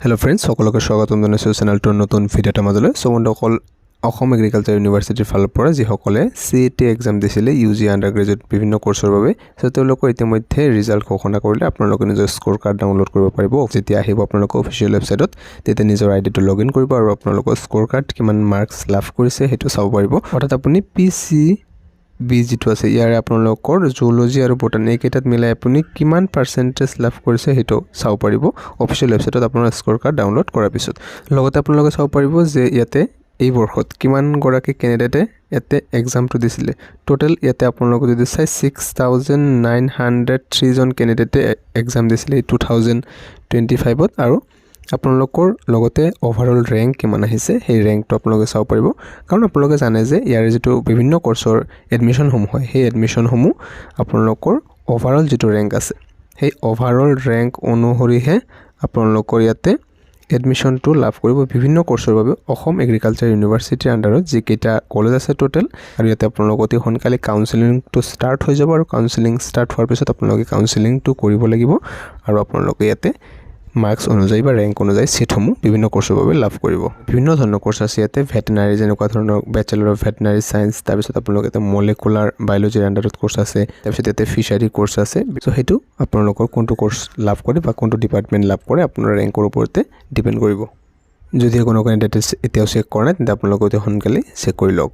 hello friends সকলকে স্বাগতম জনাইছো চেনেলটোৰ নতুন ভিডিঅ'টা মাজলৈ সো বন্ধুসকল অসম এগ্ৰিকালচাৰ ইউনিভাৰ্চিটিৰ ফালৰ পৰা যিসকলে সিএটি এক্সাম দিছিলে ইউজি আন্ডাৰ গ্ৰেজুৱেট বিভিন্ন কোৰ্সৰ বাবে সো তেওঁলোকৰ ইতিমধ্যে ৰিজাল্ট ঘোষণা কৰিলে আপোনালোকে নিজৰ স্কোৰ কাৰ্ড ডাউনলোড কৰিব পাৰিব যেতিয়া আহিব আপোনালোকৰ অফিচিয়েল ৱেবছাইটত তেতিয়া নিজৰ আইডিটো লগইন কৰিব আৰু আপোনালোকৰ স্কোৰ কাৰ্ড কিমান মাৰ্কস লাভ কৰিছে হেতু চাব পাৰিব অৰ্থাৎ আপুনি পিসি বি যেটো আছে ইয়াৰে আপোনালোকৰ জুলজি আৰু বটানী একেটাত মিলাই আপুনি কিমান পাৰ্সেন্টেজ লাভ কৰিছে হেতু চাব পাৰিব অফিচিয়েল ৱেবছাইটত আপোনাৰ স্কোৰ কাৰ্ড ডাউনলোড কৰাৰ পিছত লগতে আপোনালোকে চাব পাৰিব যে ইয়াতে এই বৰ্ষত কিমান গৰাকী ক্যান্ডিডেটে ইয়াতে এক্সামটো দিছিলে টোটাল ইয়াতে আপোনালোকে যদি চাই 6903 জন ক্যান্ডিডেটে এক্সাম দিছিলে 2025 ত আৰু আপোনালোকৰ লগতে ওভাৰঅল ৰেংক কিমান আহিছে সেই ৰেংকটো আপোনালোকে চাব পাৰিব কাৰণ আপোনালোকে জানে যে ইয়াৰ যেটো বিভিন্ন কোৰ্সৰ এডমিশন সমূহ হয় সেই এডমিশন সমূহ আপোনালোকৰ ওভাৰঅল যেটো ৰেংক আছে সেই ওভাৰঅল ৰেংক অনুসৰিহে আপোনালোকৰ ইয়াতে এডমিশনটো লাভ কৰিব বিভিন্ন কোৰ্সৰ বাবে অসম এগ্ৰিকালচাৰ ইউনিভাৰ্চিটিৰ আন্ডাৰত যিকেইটা কলেজ আছে টোটাল আৰু ইয়াতে আপোনালোকৰ অতি সোনকালে কাউন্সেলিংটো ষ্টাৰ্ট হৈ যাব আৰু কাউন্সেলিং ষ্টাৰ্ট হোৱাৰ পিছত আপোনালোকে কাউন্সেলিংটো কৰিব লাগিব আৰু আপোনালোকে ইয়াতে মাৰ্কস অনুযায়ী বা ৰ্যাঙ্ক অনুযায়ী সিটসমূহ বিভিন্ন কোৰ্সৰ বাবে লাভ কৰিব বিভিন্ন ধৰণৰ কোৰ্স আছে ইয়াতে ভেটেনাৰী যেনেকুৱা ধৰণৰ ব্যাচেলৰ অফ ভেটেনাৰী সায়েন্স তাৰ পিছত আপোনালোকে এটা মলিকুলাৰ বায়োলজিৰ আন্ডাৰত কোৰ্স আছে তাৰ পিছত ইয়াতে ফিশাৰী কোৰ্স আছে সো হেতু আপোনালোকৰ কোনটো কোৰ্স লাভ কৰে বা কোনটো ডিপাৰ্টমেন্ট লাভ কৰে আপোনাৰ ৰ্যাঙ্কৰ ওপৰতে ডিপেন্ড কৰিব যদি কোনো ক্যান্ডিডেট এতিয়াও চেক কৰা নাই তেন্তে আপোনালোকে অতি সোনকালে চেক কৰি লওক